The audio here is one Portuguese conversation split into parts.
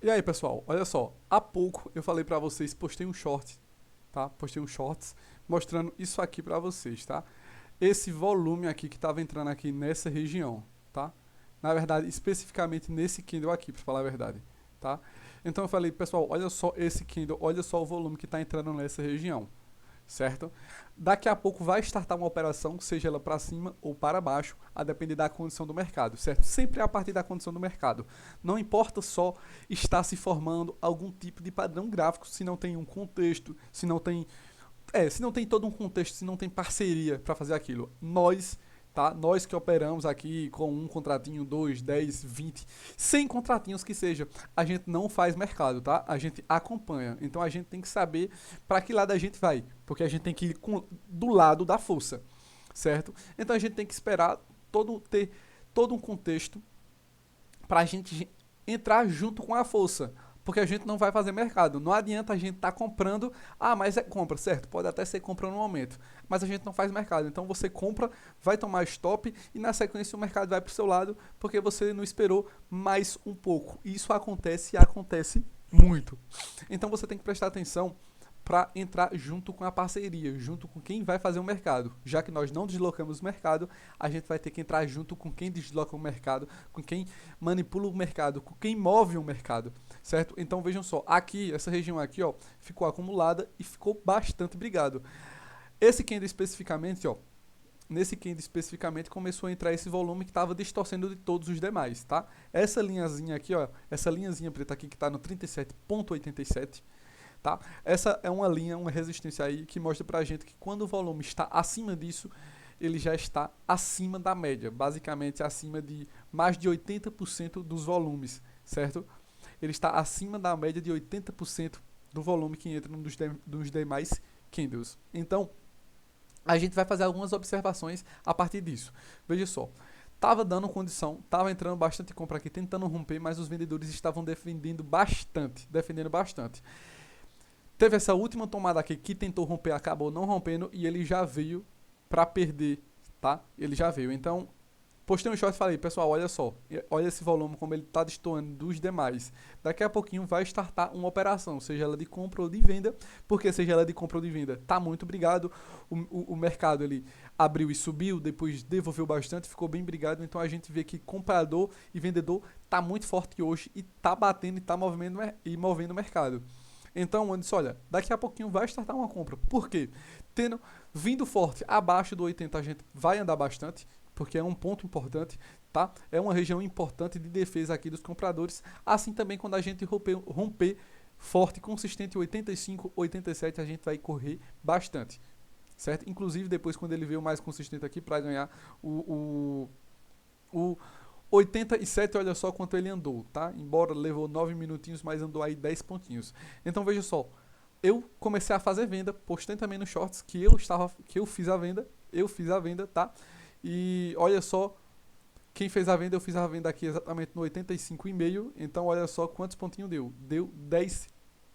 E aí, pessoal, olha só, há pouco eu falei pra vocês, postei um short, tá? Postei um shorts mostrando isso aqui pra vocês, tá? Esse volume aqui que tava entrando aqui nessa região, tá? Na verdade, especificamente nesse candle aqui, pra falar a verdade, tá? Então eu falei, pessoal, olha só esse candle, olha só o volume que tá entrando nessa região, certo? Daqui a pouco vai startar uma operação, seja ela para cima ou para baixo, a depender da condição do mercado, certo? Sempre é a partir da condição do mercado. Não importa só estar se formando algum tipo de padrão gráfico, se não tem um contexto, se não tem todo um contexto, se não tem parceria para fazer aquilo. Nós, tá? Nós que operamos aqui com um contratinho, dois, 10, 20, 100 contratinhos que seja, a gente não faz mercado, tá? A gente acompanha. Então a gente tem que saber para que lado a gente vai, porque a gente tem que ir do lado da força, certo? Então a gente tem que esperar ter todo um contexto para a gente entrar junto com a força. Porque a gente não vai fazer mercado. Não adianta a gente estar comprando. Ah, mas é compra, certo? Pode até ser compra no momento. Mas a gente não faz mercado. Então você compra, vai tomar stop e na sequência o mercado vai para o seu lado porque você não esperou mais um pouco. Isso acontece e acontece muito. Então você tem que prestar atenção para entrar junto com a parceria, junto com quem vai fazer o mercado. Já que nós não deslocamos o mercado, a gente vai ter que entrar junto com quem desloca o mercado, com quem manipula o mercado, com quem move o mercado, certo? Então vejam só, aqui, essa região aqui, ó, ficou acumulada e ficou bastante brigado. Esse candle especificamente, ó, nesse candle especificamente começou a entrar esse volume que estava distorcendo de todos os demais, tá? Essa linhazinha aqui, ó, essa linhazinha preta aqui que está no 37,87, tá? Essa é uma linha, uma resistência aí que mostra pra gente que quando o volume está acima disso, ele já está acima da média, basicamente acima de mais de 80% dos volumes, certo? Ele está acima da média de 80% do volume que entra nos demais candles. Então, a gente vai fazer algumas observações a partir disso. Veja só, tava dando condição, tava entrando bastante compra aqui, tentando romper, mas os vendedores estavam defendendo bastante. Teve essa última tomada aqui que tentou romper, acabou não rompendo e ele já veio para perder, tá? Ele já veio. Então, postei um short e falei, pessoal, olha só, olha esse volume como ele tá destoando dos demais. Daqui a pouquinho vai startar uma operação, seja ela de compra ou de venda, porque seja ela de compra ou de venda, tá muito brigado. O mercado ele abriu e subiu, depois devolveu bastante, ficou bem brigado. Então a gente vê que comprador e vendedor tá muito forte hoje e tá batendo e tá movendo o mercado. Então, Anderson, olha, daqui a pouquinho vai startar uma compra. Por quê? Tendo vindo forte abaixo do 80, a gente vai andar bastante, porque é um ponto importante, tá? É uma região importante de defesa aqui dos compradores. Assim também quando a gente romper forte, consistente 85, 87, a gente vai correr bastante, certo? Inclusive depois quando ele veio mais consistente aqui para ganhar o 87, olha só quanto ele andou, tá? Embora levou 9 minutinhos, mas andou aí 10 pontinhos. Então veja só, eu comecei a fazer venda, postei também no shorts que eu fiz a venda, tá? E olha só, quem fez a venda, eu fiz a venda aqui exatamente no 85,5, então olha só quantos pontinhos deu. Deu 10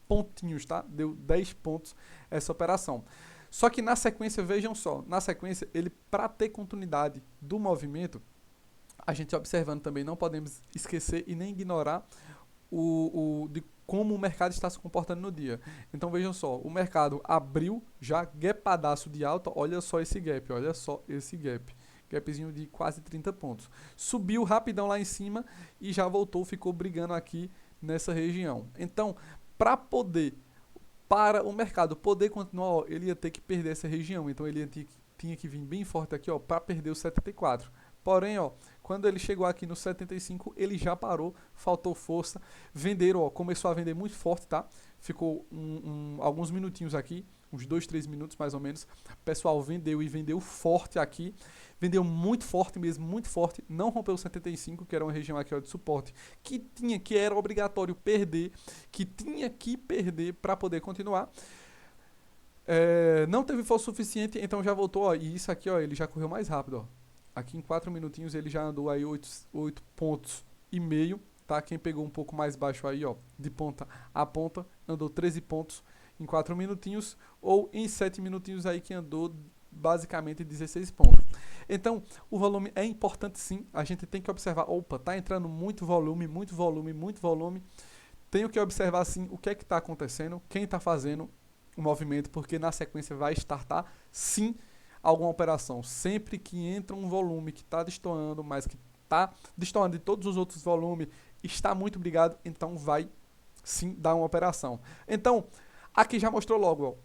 pontinhos, tá? Deu 10 pontos essa operação. Só que na sequência, vejam só, na sequência, ele para ter continuidade do movimento, a gente observando também, não podemos esquecer e nem ignorar de como o mercado está se comportando no dia. Então vejam só, o mercado abriu já gapadaço de alta, olha só esse gap, olha só esse gap. Gapzinho de quase 30 pontos. Subiu rapidão lá em cima e já voltou, ficou brigando aqui nessa região. Então, para o mercado poder continuar, ó, ele ia ter que perder essa região. Então ele tinha que vir bem forte aqui, ó, para perder o 74. Porém, ó, quando ele chegou aqui no 75, ele já parou, faltou força. Venderam, ó, começou a vender muito forte, tá? Ficou alguns minutinhos aqui, uns 2, 3 minutos mais ou menos. O pessoal vendeu e vendeu forte aqui. Vendeu muito forte mesmo, muito forte. Não rompeu o 75, que era uma região aqui ó, de suporte, que era obrigatório perder, que tinha que perder para poder continuar. Não teve força suficiente, então já voltou, ó, e isso aqui, ó, ele já correu mais rápido, ó. Aqui em 4 minutinhos ele já andou aí 8 pontos e meio, tá? Quem pegou um pouco mais baixo aí, ó, de ponta a ponta, andou 13 pontos em 4 minutinhos, ou em 7 minutinhos aí que andou basicamente 16 pontos. Então, o volume é importante sim, a gente tem que observar, opa, tá entrando muito volume, muito volume, muito volume, tenho que observar sim o que é que está acontecendo, quem está fazendo o movimento, porque na sequência vai startar sim alguma operação. Sempre que entra um volume que está destoando, mas que está destoando de todos os outros volumes, está muito brigado, então vai sim dar uma operação. Então, aqui já mostrou logo, ó.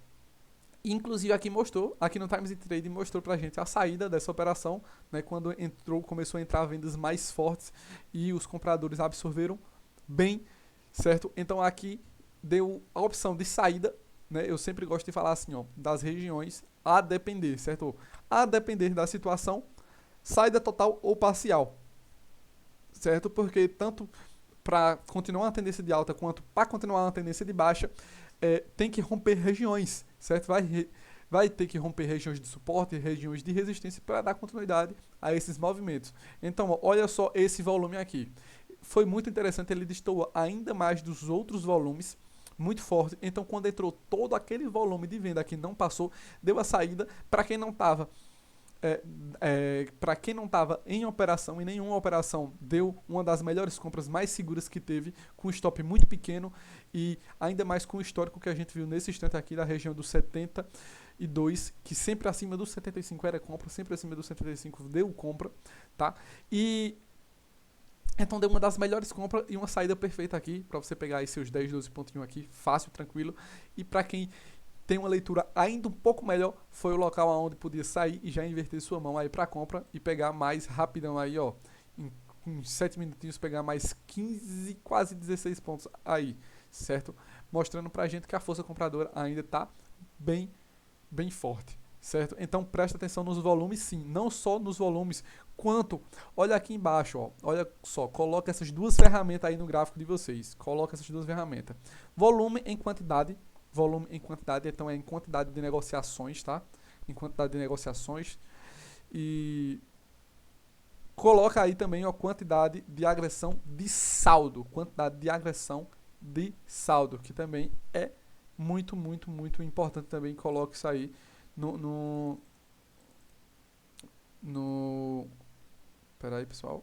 Inclusive aqui mostrou, aqui no Times Trade mostrou pra gente a saída dessa operação, né, quando começou a entrar vendas mais fortes e os compradores absorveram bem, certo? Então aqui deu a opção de saída, né? Eu sempre gosto de falar assim, ó, das regiões a depender, certo? A depender da situação, saída total ou parcial, certo? Porque tanto para continuar uma tendência de alta quanto para continuar uma tendência de baixa, tem que romper regiões, certo? Vai ter que romper regiões de suporte, regiões de resistência para dar continuidade a esses movimentos. Então, ó, olha só esse volume aqui. Foi muito interessante, ele destoou ainda mais dos outros volumes, muito forte. Então, quando entrou todo aquele volume de venda que não passou, deu a saída para quem não estava para quem não estava em operação, em nenhuma operação, deu uma das melhores compras mais seguras que teve, com um stop muito pequeno e ainda mais com o histórico que a gente viu nesse instante aqui da região dos 72, que sempre acima dos 75 era compra, sempre acima dos 75 deu compra, tá? E então deu uma das melhores compras e uma saída perfeita aqui para você pegar aí seus 10, 12 pontinhos aqui, fácil, tranquilo. E para quem tem uma leitura ainda um pouco melhor, foi o local onde podia sair e já inverter sua mão aí para compra e pegar mais rapidão aí, ó, em 7 minutinhos pegar mais 15, quase 16 pontos aí, certo? Mostrando pra gente que a força compradora ainda tá bem, bem forte, certo? Então presta atenção nos volumes sim, não só nos volumes, quanto, olha aqui embaixo, ó, olha só, coloca essas duas ferramentas aí no gráfico de vocês, coloca essas duas ferramentas, volume em quantidade, então é em quantidade de negociações, tá? Em quantidade de negociações. E coloca aí também a quantidade de agressão de saldo. Quantidade de agressão de saldo, que também é muito, muito, muito importante também. Coloque isso aí no Pera aí, pessoal.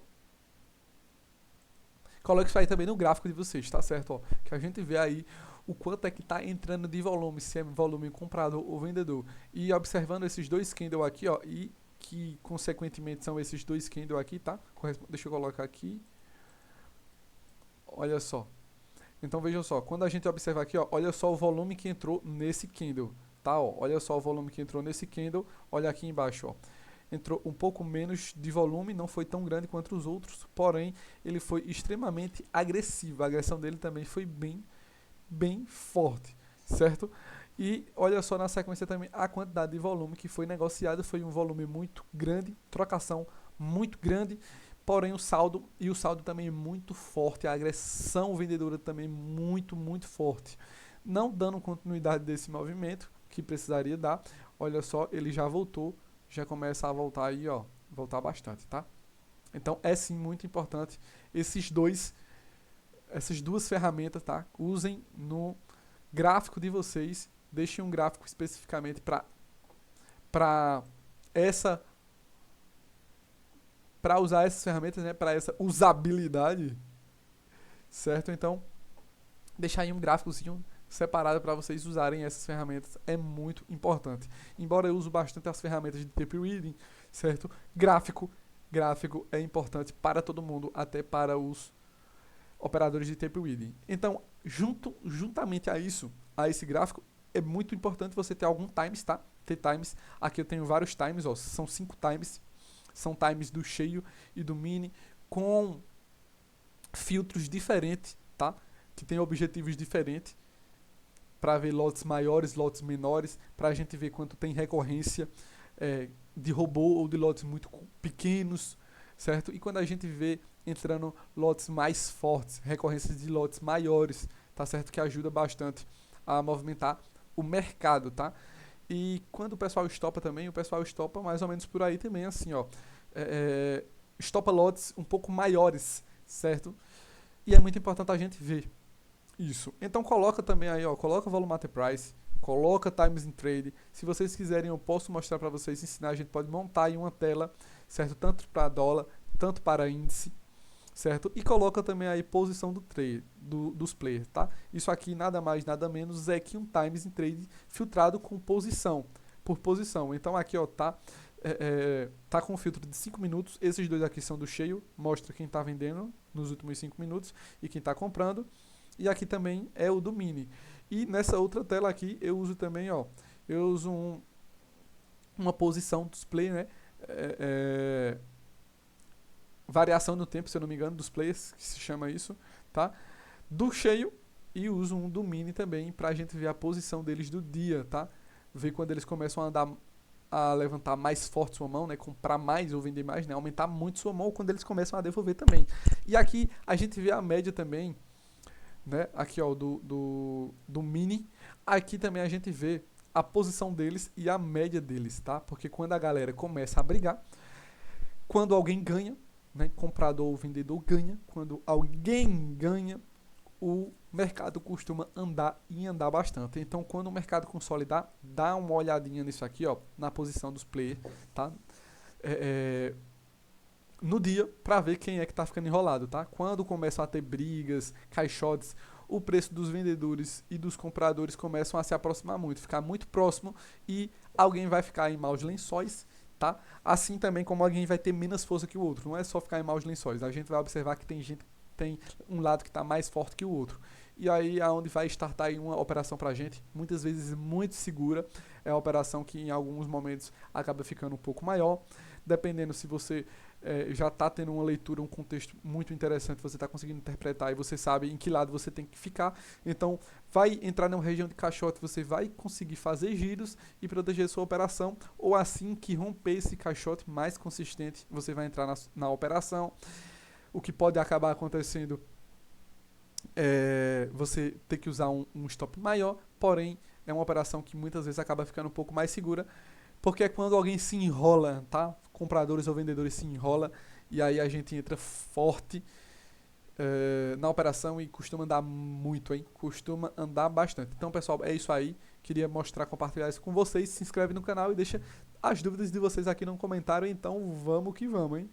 Coloque isso aí também no gráfico de vocês, tá certo? Ó, que a gente vê aí o quanto é que está entrando de volume, se é volume comprador ou vendedor. E observando esses dois candles aqui, ó, e que consequentemente são esses dois candles aqui, tá? Deixa eu colocar aqui. Olha só. Então vejam só, quando a gente observar aqui, ó, olha só o volume que entrou nesse candle, tá? Ó, olha só o volume que entrou nesse candle, olha aqui embaixo, ó. Entrou um pouco menos de volume, não foi tão grande quanto os outros, porém ele foi extremamente agressivo. A agressão dele também foi bem forte, certo? E olha só na sequência também a quantidade de volume que foi negociado, foi um volume muito grande, trocação muito grande, porém o saldo também é muito forte, a agressão vendedora também muito, muito forte. Não dando continuidade desse movimento que precisaria dar, olha só, ele já voltou, já começa a voltar aí, ó, voltar bastante, tá? Então é sim muito importante essas duas ferramentas, tá? Usem no gráfico de vocês, deixem um gráfico especificamente para usar essas ferramentas, né? Para essa usabilidade, certo? Então, deixar aí um gráficozinho separado para vocês usarem essas ferramentas é muito importante. Embora eu use bastante as ferramentas de tape reading, certo? Gráfico é importante para todo mundo, até para os operadores de tape reading. Então, juntamente a isso, a esse gráfico, é muito importante você ter algum times, tá? Ter times. Aqui eu tenho vários times, ó, são 5 times. São times do cheio e do mini com filtros diferentes, tá? Que tem objetivos diferentes para ver lotes maiores, lotes menores, para a gente ver quanto tem recorrência de robô ou de lotes muito pequenos, certo? E quando a gente vê entrando lotes mais fortes, recorrências de lotes maiores, tá certo? Que ajuda bastante a movimentar o mercado, tá? E quando o pessoal estopa também, o pessoal estopa mais ou menos por aí também, assim, ó. Estopa lotes um pouco maiores, certo? E é muito importante a gente ver isso. Então coloca também aí, ó, coloca volumetric price, coloca times in trade. Se vocês quiserem, eu posso mostrar para vocês, ensinar, a gente pode montar aí uma tela, certo? Tanto para dólar, tanto para índice, certo? E coloca também aí posição dos players, tá? Isso aqui nada mais, nada menos é que um times em trade filtrado com posição, por posição. Então aqui, ó, tá com um filtro de 5 minutos. Esses dois aqui são do cheio, mostra quem tá vendendo nos últimos 5 minutos e quem tá comprando. E aqui também é o do mini. E nessa outra tela aqui eu uso também, ó, eu uso uma posição dos players, né? Variação no tempo, se eu não me engano, dos players, que se chama isso, tá? Do cheio, e uso um do mini também pra gente ver a posição deles do dia, tá? Ver quando eles começam a andar, a levantar mais forte sua mão, né? Comprar mais ou vender mais, né? Aumentar muito sua mão, ou quando eles começam a devolver também. E aqui a gente vê a média também, né? Aqui, ó, do mini. Aqui também a gente vê a posição deles e a média deles, tá? Porque quando a galera começa a brigar, quando alguém ganha, né? Comprador ou vendedor ganha, quando alguém ganha, o mercado costuma andar e andar bastante. Então, quando o mercado consolidar, dá uma olhadinha nisso aqui, ó, na posição dos players, tá? No dia, para ver quem é que tá ficando enrolado, tá? Quando começam a ter brigas, caixotes, o preço dos vendedores e dos compradores começam a se aproximar muito, ficar muito próximo, e alguém vai ficar em maus lençóis, tá? Assim também como alguém vai ter menos força que o outro. Não é só ficar em maus lençóis. A gente vai observar que tem gente, tem um lado que está mais forte que o outro. E aí é onde vai startar aí uma operação pra gente, muitas vezes muito segura. É uma operação que em alguns momentos acaba ficando um pouco maior, dependendo se você já está tendo uma leitura, um contexto muito interessante, você está conseguindo interpretar e você sabe em que lado você tem que ficar. Então, vai entrar numa região de caixote, você vai conseguir fazer giros e proteger sua operação, ou assim que romper esse caixote mais consistente, você vai entrar na operação. O que pode acabar acontecendo é você ter que usar um stop maior, porém, é uma operação que muitas vezes acaba ficando um pouco mais segura, porque é quando alguém se enrola, tá? Compradores ou vendedores se enrola, e aí a gente entra forte na operação e costuma andar muito, hein? Costuma andar bastante. Então, pessoal, é isso aí. Queria mostrar, compartilhar isso com vocês. Se inscreve no canal e deixa as dúvidas de vocês aqui no comentário. Então, vamos que vamos, hein?